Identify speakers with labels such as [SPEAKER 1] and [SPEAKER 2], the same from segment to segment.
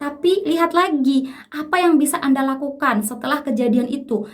[SPEAKER 1] Tapi lihat lagi, apa yang bisa Anda lakukan setelah kejadian itu.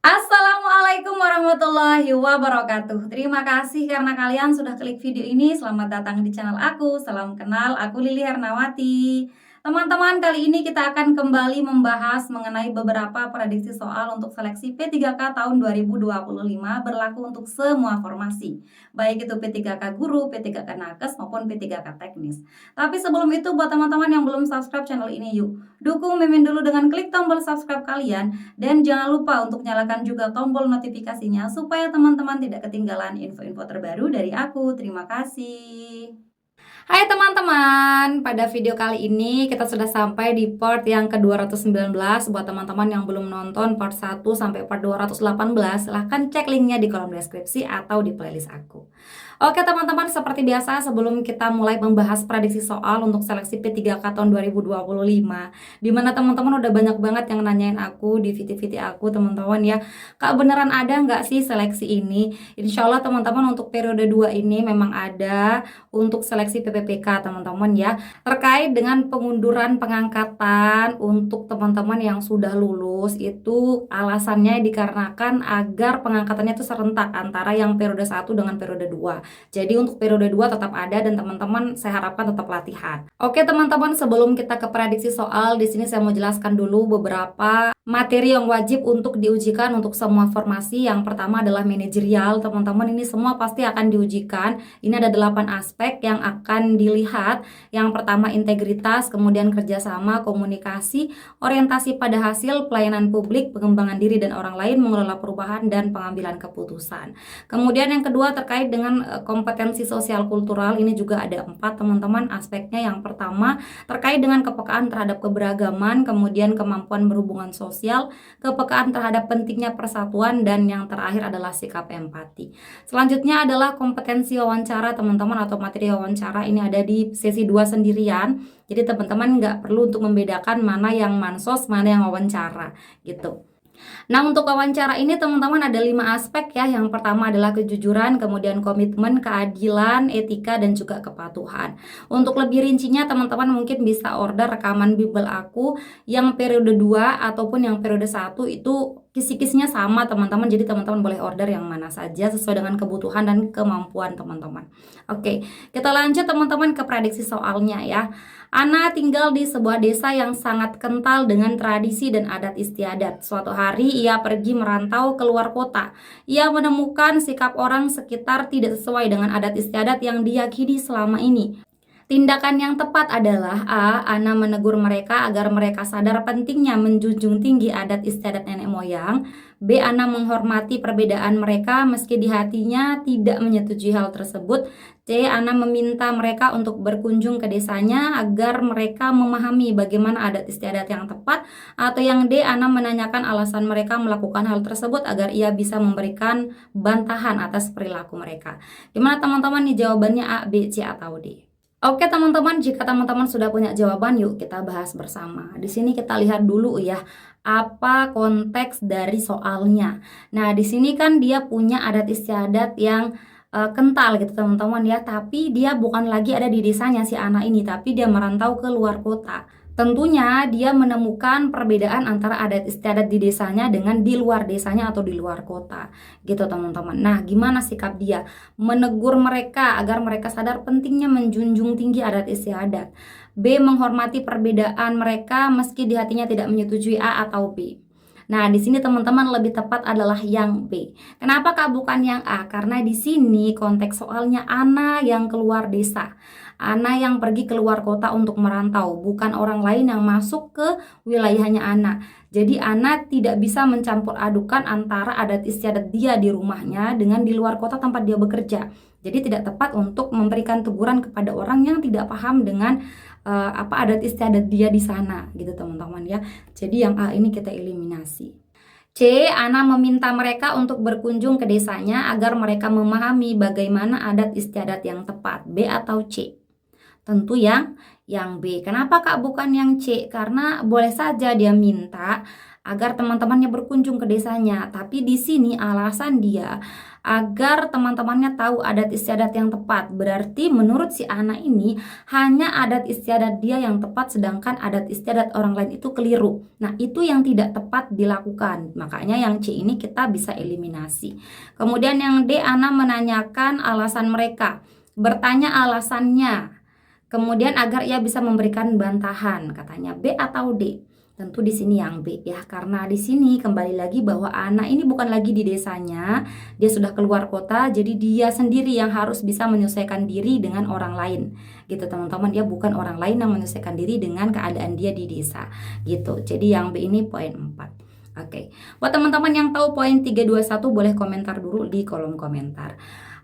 [SPEAKER 1] Assalamualaikum warahmatullahi wabarakatuh. Terima kasih karena kalian sudah klik video ini. Selamat datang di channel aku. Salam kenal, aku Lili Hernawati. Teman-teman, kali ini kita akan kembali membahas mengenai beberapa prediksi soal untuk seleksi P3K tahun 2025 berlaku untuk semua formasi, baik itu P3K Guru, P3K Nakes maupun P3K Teknis. Tapi sebelum itu, buat teman-teman yang belum subscribe channel ini, yuk dukung Mimin dulu dengan klik tombol subscribe kalian, dan jangan lupa untuk nyalakan juga tombol notifikasinya supaya teman-teman tidak ketinggalan info-info terbaru dari aku. Terima kasih. Hai teman-teman, pada video kali ini kita sudah sampai di part yang ke-219. Buat teman-teman yang belum nonton part 1 sampai part 218, silahkan cek linknya di kolom deskripsi atau di playlist aku. Oke teman-teman, seperti biasa sebelum kita mulai membahas prediksi soal untuk seleksi P3K tahun 2025, dimana teman-teman udah banyak banget yang nanyain aku di video-video aku teman-teman ya, Kak beneran ada nggak sih seleksi ini? Insya Allah teman-teman untuk periode 2 ini memang ada untuk seleksi PPPK teman-teman ya, terkait dengan pengunduran pengangkatan untuk teman-teman yang sudah lulus. Itu alasannya dikarenakan agar pengangkatannya itu serentak antara yang periode 1 dengan periode 2. Jadi untuk periode 2 tetap ada dan teman-teman saya harapkan tetap latihan. Oke teman-teman, sebelum kita ke prediksi soal, di sini saya mau jelaskan dulu beberapa materi yang wajib untuk diujikan untuk semua formasi. Yang pertama adalah manajerial. Teman-teman, ini semua pasti akan diujikan. Ini ada 8 aspek yang akan dilihat. Yang pertama integritas, kemudian kerjasama, komunikasi, orientasi pada hasil, pelayanan publik, pengembangan diri dan orang lain, mengelola perubahan, dan pengambilan keputusan. Kemudian yang kedua terkait dengan kompetensi sosial kultural, ini juga ada 4 teman-teman aspeknya. Yang pertama terkait dengan kepekaan terhadap keberagaman, kemudian kemampuan berhubungan sosial, kepekaan terhadap pentingnya persatuan, dan yang terakhir adalah sikap empati. Selanjutnya adalah kompetensi wawancara teman-teman atau materi wawancara, ini ada di sesi 2 sendirian. Jadi teman-teman nggak perlu untuk membedakan mana yang mansos, mana yang wawancara gitu. Nah untuk wawancara ini teman-teman ada 5 aspek ya. Yang pertama adalah kejujuran, kemudian komitmen, keadilan, etika, dan juga kepatuhan. Untuk lebih rincinya teman-teman mungkin bisa order rekaman Bimbel aku yang periode 2 ataupun yang periode 1, itu kisi-kisinya sama teman-teman. Jadi teman-teman boleh order yang mana saja sesuai dengan kebutuhan dan kemampuan teman-teman. Oke, kita lanjut teman-teman ke prediksi soalnya ya. Ana tinggal di sebuah desa yang sangat kental dengan tradisi dan adat istiadat. Suatu hari ia pergi merantau keluar kota. Ia menemukan sikap orang sekitar tidak sesuai dengan adat istiadat yang diyakini selama ini. Tindakan yang tepat adalah A. Ana menegur mereka agar mereka sadar pentingnya menjunjung tinggi adat istiadat nenek moyang. B. Ana menghormati perbedaan mereka meski di hatinya tidak menyetujui hal tersebut. C. Ana meminta mereka untuk berkunjung ke desanya agar mereka memahami bagaimana adat istiadat yang tepat. Atau yang D. Ana menanyakan alasan mereka melakukan hal tersebut agar ia bisa memberikan bantahan atas perilaku mereka. Gimana teman-teman nih jawabannya, A, B, C, atau D? Oke teman-teman, jika teman-teman sudah punya jawaban, yuk kita bahas bersama. Di sini kita lihat dulu ya, apa konteks dari soalnya. Nah, di sini kan dia punya adat istiadat yang kental gitu teman-teman ya, tapi dia bukan lagi ada di desanya si anak ini, tapi dia merantau ke luar kota. Tentunya dia menemukan perbedaan antara adat istiadat di desanya dengan di luar desanya atau di luar kota gitu teman-teman. Nah gimana sikap dia? Menegur mereka agar mereka sadar pentingnya menjunjung tinggi adat istiadat. B. Menghormati perbedaan mereka meski di hatinya tidak menyetujui, A atau B? Nah, di sini teman-teman lebih tepat adalah yang B. Kenapa Kak bukan yang A? Karena di sini konteks soalnya Ana yang keluar desa. Ana yang pergi keluar kota untuk merantau, bukan orang lain yang masuk ke wilayahnya Ana. Jadi Ana tidak bisa mencampur adukan antara adat istiadat dia di rumahnya dengan di luar kota tempat dia bekerja. Jadi tidak tepat untuk memberikan teguran kepada orang yang tidak paham dengan apa adat istiadat dia di sana gitu teman-teman ya. Jadi yang A ini kita eliminasi. C. Ana meminta mereka untuk berkunjung ke desanya agar mereka memahami bagaimana adat istiadat yang tepat. B atau C? Tentu yang B. Kenapa Kak bukan yang C? Karena boleh saja dia minta agar teman-temannya berkunjung ke desanya, tapi di sini alasan dia agar teman-temannya tahu adat istiadat yang tepat. Berarti menurut si Ana ini hanya adat istiadat dia yang tepat, sedangkan adat istiadat orang lain itu keliru. Nah, itu yang tidak tepat dilakukan. Makanya yang C ini kita bisa eliminasi. Kemudian yang D, Ana menanyakan alasan mereka. Bertanya alasannya. Kemudian agar ia bisa memberikan bantahan, katanya B atau D. Tentu di sini yang B ya, karena di sini kembali lagi bahwa Ana ini bukan lagi di desanya, dia sudah keluar kota, jadi dia sendiri yang harus bisa menyesuaikan diri dengan orang lain. Gitu teman-teman, dia bukan orang lain yang menyesuaikan diri dengan keadaan dia di desa. Gitu. Jadi yang B ini poin 4. Oke. Buat teman-teman yang tahu poin 321 boleh komentar dulu di kolom komentar.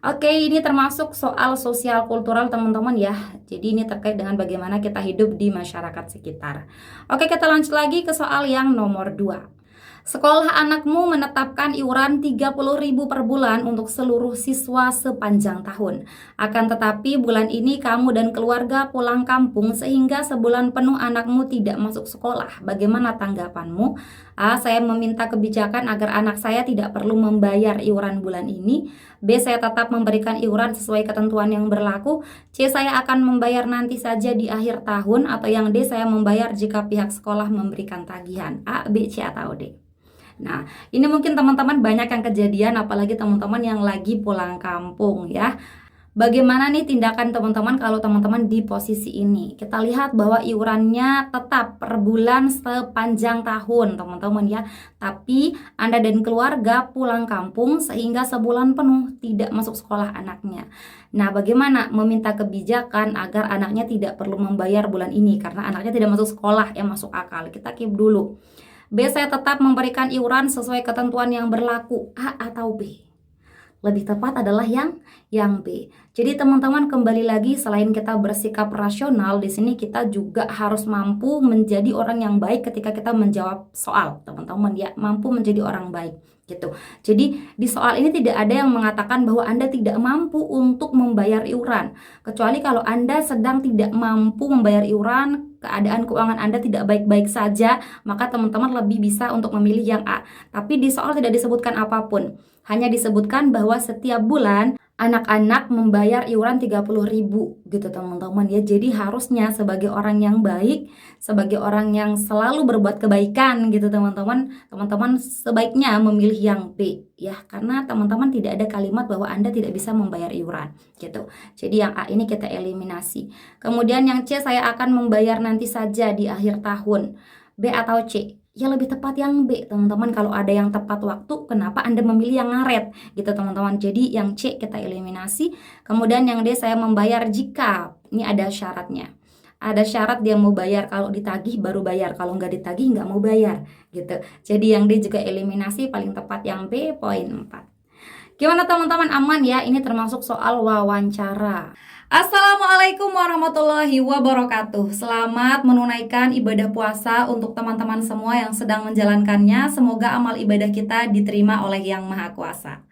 [SPEAKER 1] Oke, ini termasuk soal sosial kultural teman-teman ya. Jadi ini terkait dengan bagaimana kita hidup di masyarakat sekitar. Oke, kita lanjut lagi ke soal yang nomor 2. Sekolah anakmu menetapkan iuran 30.000 per bulan untuk seluruh siswa sepanjang tahun. Akan tetapi bulan ini kamu dan keluarga pulang kampung sehingga sebulan penuh anakmu tidak masuk sekolah. Bagaimana tanggapanmu? A. Saya meminta kebijakan agar anak saya tidak perlu membayar iuran bulan ini. B. Saya tetap memberikan iuran sesuai ketentuan yang berlaku. C. Saya akan membayar nanti saja di akhir tahun. Atau yang D. Saya membayar jika pihak sekolah memberikan tagihan. A, B, C, atau D? Nah, ini mungkin teman-teman banyak yang kejadian, apalagi teman-teman yang lagi pulang kampung ya. Bagaimana nih tindakan teman-teman kalau teman-teman di posisi ini? Kita lihat bahwa iurannya tetap per bulan sepanjang tahun teman-teman ya. Tapi Anda dan keluarga pulang kampung sehingga sebulan penuh tidak masuk sekolah anaknya. Nah, bagaimana meminta kebijakan agar anaknya tidak perlu membayar bulan ini karena anaknya tidak masuk sekolah yang masuk akal? Kita keep dulu. B. Saya tetap memberikan iuran sesuai ketentuan yang berlaku. A atau B? Lebih tepat adalah yang B. Jadi teman-teman kembali lagi, selain kita bersikap rasional, di sini kita juga harus mampu menjadi orang yang baik ketika kita menjawab soal, teman-teman ya, mampu menjadi orang baik gitu. Jadi di soal ini tidak ada yang mengatakan bahwa Anda tidak mampu untuk membayar iuran. Kecuali kalau Anda sedang tidak mampu membayar iuran, keadaan keuangan Anda tidak baik-baik saja, maka teman-teman lebih bisa untuk memilih yang A. Tapi di soal tidak disebutkan apapun. Hanya disebutkan bahwa setiap bulan anak-anak membayar iuran 30.000 gitu teman-teman ya. Jadi harusnya sebagai orang yang baik, sebagai orang yang selalu berbuat kebaikan gitu teman-teman, teman-teman sebaiknya memilih yang B ya, karena teman-teman tidak ada kalimat bahwa Anda tidak bisa membayar iuran gitu. Jadi yang A ini kita eliminasi. Kemudian yang C, saya akan membayar nanti saja di akhir tahun. B atau C? Ya lebih tepat yang B teman-teman. Kalau ada yang tepat waktu, kenapa Anda memilih yang ngaret gitu teman-teman. Jadi yang C kita eliminasi. Kemudian yang D, saya membayar jika ini ada syaratnya. Ada syarat dia mau bayar, kalau ditagih baru bayar, kalau nggak ditagih nggak mau bayar gitu. Jadi yang D juga eliminasi, paling tepat yang B poin 4. Gimana teman-teman, aman ya? Ini termasuk soal wawancara. Assalamualaikum warahmatullahi wabarakatuh. Selamat menunaikan ibadah puasa untuk teman-teman semua yang sedang menjalankannya. Semoga amal ibadah kita diterima oleh Yang Maha Kuasa.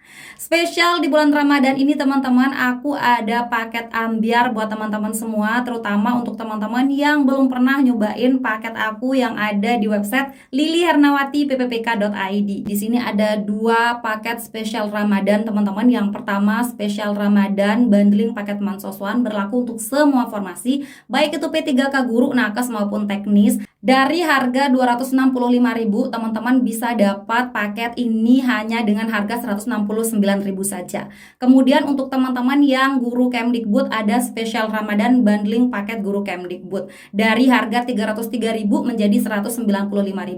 [SPEAKER 1] Spesial di bulan Ramadan ini teman-teman, aku ada paket ambiar buat teman-teman semua, terutama untuk teman-teman yang belum pernah nyobain paket aku yang ada di website lilihernawati.pppk.id. Di sini ada 2 paket spesial Ramadan teman-teman. Yang pertama spesial Ramadan bundling paket Mansoswan, berlaku untuk semua formasi, baik itu P3K guru, nakes maupun teknis. Dari harga 265.000, teman-teman bisa dapat paket ini hanya dengan harga 169.000 saja. Kemudian untuk teman-teman yang guru Kemdikbud ada spesial Ramadan bundling paket guru Kemdikbud. Dari harga 303.000 menjadi 195.000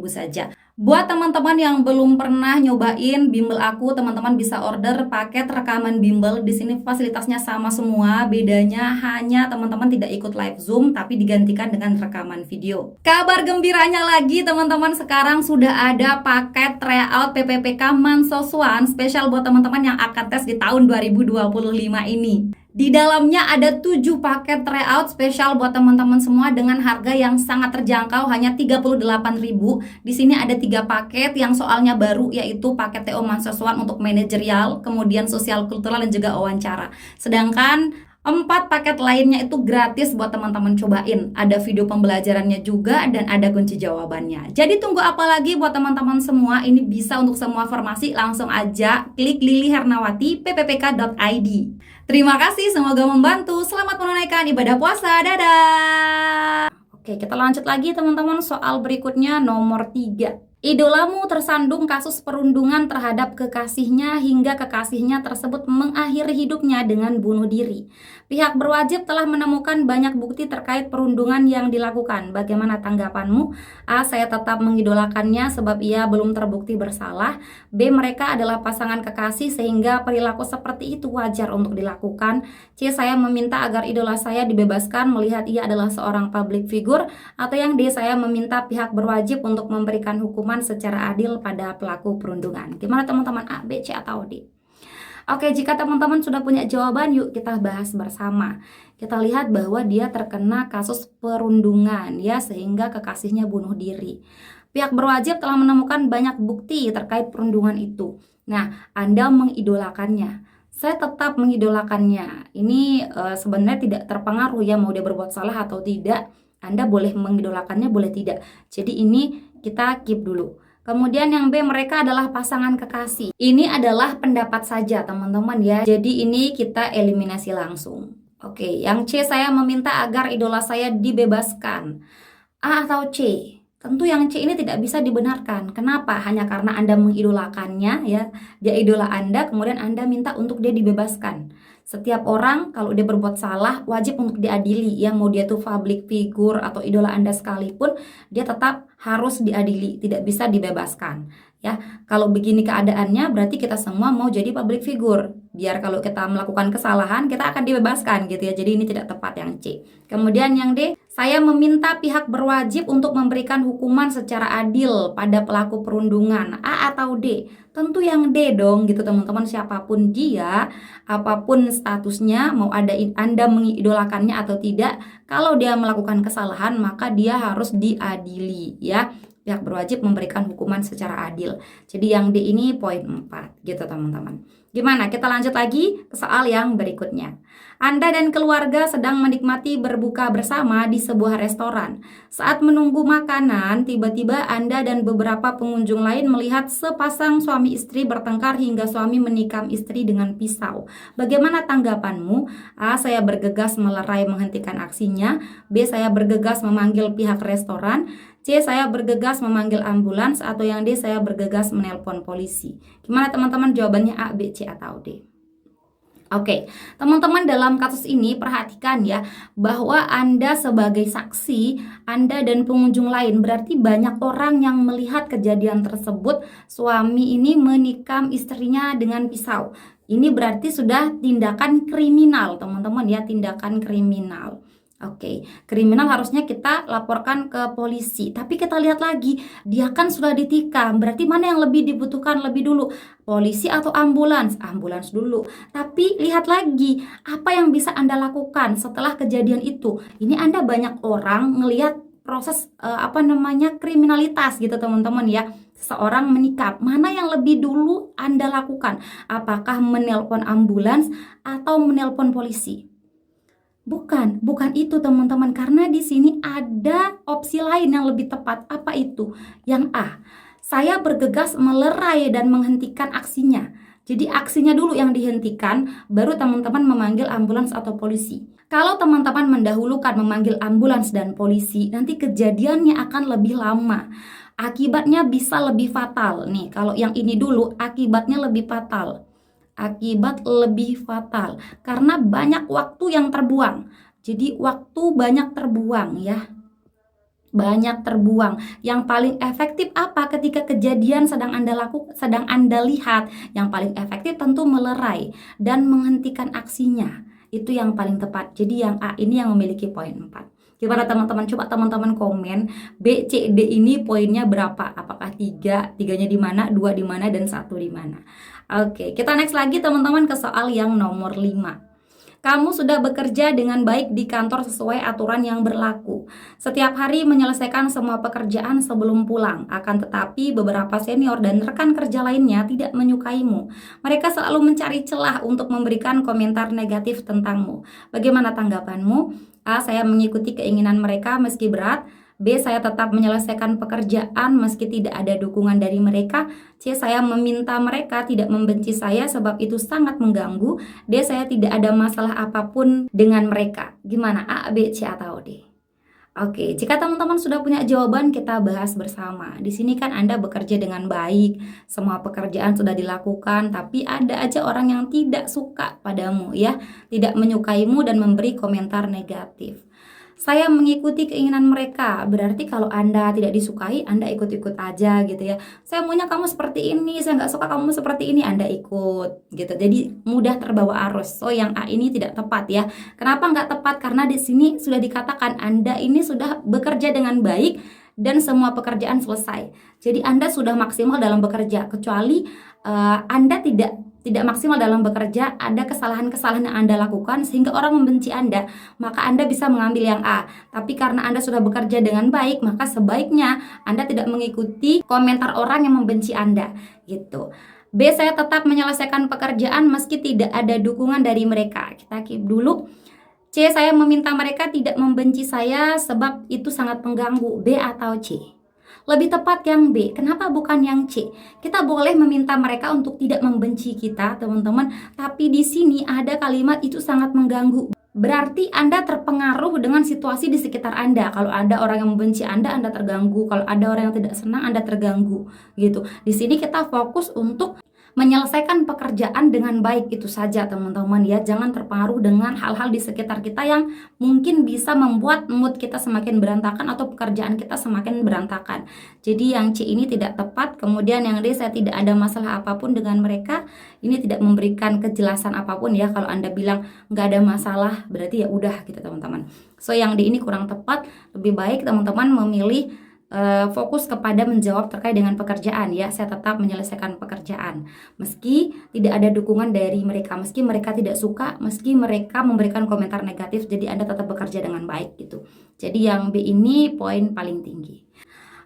[SPEAKER 1] saja. Buat teman-teman yang belum pernah nyobain bimbel aku, teman-teman bisa order paket rekaman bimbel. Di sini fasilitasnya sama semua, bedanya hanya teman-teman tidak ikut live Zoom tapi digantikan dengan rekaman video. Kabar gembiranya lagi teman-teman, sekarang sudah ada paket tryout PPPK Mansoswan spesial buat teman-teman yang akan tes di tahun 2025 ini. Di dalamnya ada 7 paket tryout spesial buat teman-teman semua dengan harga yang sangat terjangkau, hanya 38.000. Di sini ada 3 paket yang soalnya baru, yaitu paket TO Mansoswan untuk manajerial, kemudian sosial kultural dan juga wawancara. Sedangkan 4 paket lainnya itu gratis buat teman-teman cobain. Ada video pembelajarannya juga dan ada kunci jawabannya. Jadi tunggu apa lagi buat teman-teman semua? Ini bisa untuk semua informasi langsung aja klik Lili Hernawati pppk.id. Terima kasih, semoga membantu. Selamat menunaikan ibadah puasa. Dadah. Oke, kita lanjut lagi teman-teman. Soal berikutnya nomor 3. Idolamu tersandung kasus perundungan terhadap kekasihnya hingga kekasihnya tersebut mengakhiri hidupnya dengan bunuh diri. Pihak berwajib telah menemukan banyak bukti terkait perundungan yang dilakukan. Bagaimana tanggapanmu? A. Saya tetap mengidolakannya sebab ia belum terbukti bersalah. B. Mereka adalah pasangan kekasih sehingga perilaku seperti itu wajar untuk dilakukan. C. Saya meminta agar idola saya dibebaskan melihat ia adalah seorang public figure. Atau yang D. Saya meminta pihak berwajib untuk memberikan hukuman secara adil pada pelaku perundungan. Gimana teman-teman, A, B, C, atau D? Oke, jika teman-teman sudah punya jawaban, yuk kita bahas bersama. Kita lihat bahwa dia terkena kasus perundungan ya, sehingga kekasihnya bunuh diri. Pihak berwajib telah menemukan banyak bukti terkait perundungan itu. Nah, Anda mengidolakannya. Saya tetap mengidolakannya. Ini sebenarnya tidak terpengaruh ya mau dia berbuat salah atau tidak. Anda boleh mengidolakannya, boleh tidak. Jadi ini kita keep dulu. Kemudian yang B, mereka adalah pasangan kekasih. Ini adalah pendapat saja teman-teman ya. Jadi ini kita eliminasi langsung. Oke, yang C, saya meminta agar idola saya dibebaskan. A atau C? Tentu yang C ini tidak bisa dibenarkan. Kenapa? Hanya karena Anda mengidolakannya ya. Dia idola Anda, kemudian Anda minta untuk dia dibebaskan. Setiap orang kalau dia berbuat salah wajib untuk diadili ya, mau dia tuh public figure atau idola Anda sekalipun, dia tetap harus diadili, tidak bisa dibebaskan ya. Kalau begini keadaannya berarti kita semua mau jadi public figure, biar kalau kita melakukan kesalahan kita akan dibebaskan gitu ya. Jadi ini tidak tepat yang C. Kemudian yang D, saya meminta pihak berwajib untuk memberikan hukuman secara adil pada pelaku perundungan. A atau D? Tentu yang D dong gitu teman-teman, siapapun dia, apapun statusnya, mau ada Anda mengidolakannya atau tidak, kalau dia melakukan kesalahan maka dia harus diadili ya. Pihak berwajib memberikan hukuman secara adil. Jadi yang D ini poin 4 gitu teman-teman. Gimana? Kita lanjut lagi ke soal yang berikutnya. Anda dan keluarga sedang menikmati berbuka bersama di sebuah restoran. Saat menunggu makanan, tiba-tiba Anda dan beberapa pengunjung lain melihat sepasang suami istri bertengkar hingga suami menikam istri dengan pisau. Bagaimana tanggapanmu? A. Saya bergegas melerai menghentikan aksinya. B. Saya bergegas memanggil pihak restoran. C. Saya bergegas memanggil ambulans. Atau yang D. Saya bergegas menelpon polisi. Gimana teman-teman jawabannya, A, B, C, atau D? Oke, teman-teman dalam kasus ini perhatikan ya bahwa Anda sebagai saksi, Anda dan pengunjung lain, berarti banyak orang yang melihat kejadian tersebut, suami ini menikam istrinya dengan pisau. Ini berarti sudah tindakan kriminal teman-teman ya, tindakan kriminal. Oke, kriminal harusnya kita laporkan ke polisi. Tapi kita lihat lagi, dia kan sudah ditikam. Berarti mana yang lebih dibutuhkan lebih dulu? Polisi atau ambulans? Ambulans dulu. Tapi lihat lagi, apa yang bisa Anda lakukan setelah kejadian itu? Ini Anda banyak orang ngelihat proses kriminalitas gitu teman-teman ya. Seorang menikam, mana yang lebih dulu Anda lakukan? Apakah menelpon ambulans atau menelpon polisi? Bukan itu teman-teman, karena di sini ada opsi lain yang lebih tepat. Apa itu? Yang A, saya bergegas melerai dan menghentikan aksinya. Jadi aksinya dulu yang dihentikan, baru teman-teman memanggil ambulans atau polisi. Kalau teman-teman mendahulukan memanggil ambulans dan polisi, nanti kejadiannya akan lebih lama. Akibatnya bisa lebih fatal. Nih, kalau yang ini dulu akibatnya lebih fatal. Akibat lebih fatal karena banyak waktu yang terbuang. Jadi waktu banyak terbuang ya. Banyak terbuang. Yang paling efektif apa ketika kejadian sedang Anda lihat? Yang paling efektif tentu melerai dan menghentikan aksinya. Itu yang paling tepat. Jadi yang A ini yang memiliki poin 4. Gimana teman-teman? Coba teman-teman komen B, C, D ini poinnya berapa? Apakah 3? 3-nya di mana? 2 di mana? Dan 1 di mana? Oke, kita next lagi teman-teman ke soal yang nomor 5. Kamu sudah bekerja dengan baik di kantor sesuai aturan yang berlaku. Setiap hari menyelesaikan semua pekerjaan sebelum pulang. Akan tetapi beberapa senior dan rekan kerja lainnya tidak menyukaimu. Mereka selalu mencari celah untuk memberikan komentar negatif tentangmu. Bagaimana tanggapanmu? A. Saya mengikuti keinginan mereka meski berat. B. Saya tetap menyelesaikan pekerjaan meski tidak ada dukungan dari mereka. C. Saya meminta mereka tidak membenci saya sebab itu sangat mengganggu. D. Saya tidak ada masalah apapun dengan mereka. Gimana? A, B, C, atau D? Oke, jika teman-teman sudah punya jawaban, kita bahas bersama. Di sini kan Anda bekerja dengan baik, semua pekerjaan sudah dilakukan, tapi ada aja orang yang tidak suka padamu ya, tidak menyukaimu dan memberi komentar negatif. Saya mengikuti keinginan mereka, berarti kalau Anda tidak disukai, Anda ikut-ikut aja gitu ya. Saya maunya kamu seperti ini, saya nggak suka kamu seperti ini, Anda ikut gitu. Jadi mudah terbawa arus. So yang A ini tidak tepat ya. Kenapa nggak tepat? Karena di sini sudah dikatakan Anda ini sudah bekerja dengan baik dan semua pekerjaan selesai. Jadi Anda sudah maksimal dalam bekerja, kecuali Anda tidak maksimal dalam bekerja, ada kesalahan-kesalahan yang Anda lakukan sehingga orang membenci Anda, maka Anda bisa mengambil yang A. Tapi karena Anda sudah bekerja dengan baik, maka sebaiknya Anda tidak mengikuti komentar orang yang membenci Anda, gitu. B. Saya tetap menyelesaikan pekerjaan meski tidak ada dukungan dari mereka. Kita keep dulu. C. Saya meminta mereka tidak membenci saya sebab itu sangat mengganggu. B atau C? Lebih tepat yang B. Kenapa bukan yang C? Kita boleh meminta mereka untuk tidak membenci kita, teman-teman, tapi di sini ada kalimat itu sangat mengganggu. Berarti Anda terpengaruh dengan situasi di sekitar Anda. Kalau ada orang yang membenci Anda terganggu. Kalau ada orang yang tidak senang, Anda terganggu, gitu. Di sini kita fokus untuk menyelesaikan pekerjaan dengan baik, itu saja teman-teman ya. Jangan terpengaruh dengan hal-hal di sekitar kita yang mungkin bisa membuat mood kita semakin berantakan atau pekerjaan kita semakin berantakan. Jadi yang C ini tidak tepat. Kemudian yang D, saya tidak ada masalah apapun dengan mereka. Ini tidak memberikan kejelasan apapun ya. Kalau Anda bilang nggak ada masalah, berarti ya udah gitu teman-teman. So yang D ini kurang tepat. Lebih baik teman-teman memilih fokus kepada menjawab terkait dengan pekerjaan ya. Saya tetap menyelesaikan pekerjaan meski tidak ada dukungan dari mereka, meski mereka tidak suka, meski mereka memberikan komentar negatif. Jadi Anda tetap bekerja dengan baik gitu. Jadi yang B ini poin paling tinggi.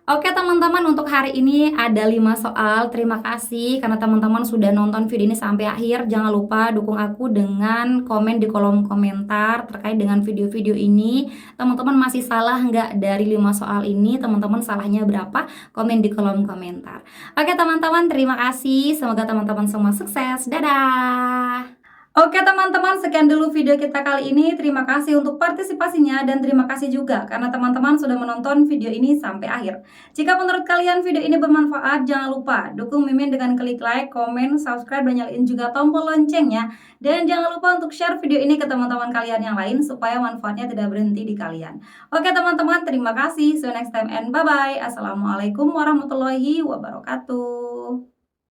[SPEAKER 1] Oke teman-teman, untuk hari ini ada 5 soal. Terima kasih karena teman-teman sudah nonton video ini sampai akhir. Jangan lupa dukung aku dengan komen di kolom komentar terkait dengan video-video ini. Teman-teman masih salah nggak dari 5 soal ini? Teman-teman salahnya berapa? Komen di kolom komentar. Oke teman-teman, terima kasih. Semoga teman-teman semua sukses. Dadah! Oke teman-teman, sekian dulu video kita kali ini. Terima kasih untuk partisipasinya dan terima kasih juga karena teman-teman sudah menonton video ini sampai akhir. Jika menurut kalian video ini bermanfaat, jangan lupa dukung Mimin dengan klik like, komen, subscribe, dan nyalain juga tombol loncengnya. Dan jangan lupa untuk share video ini ke teman-teman kalian yang lain supaya manfaatnya tidak berhenti di kalian. Oke teman-teman, terima kasih. See you next time and bye-bye. Assalamualaikum warahmatullahi wabarakatuh.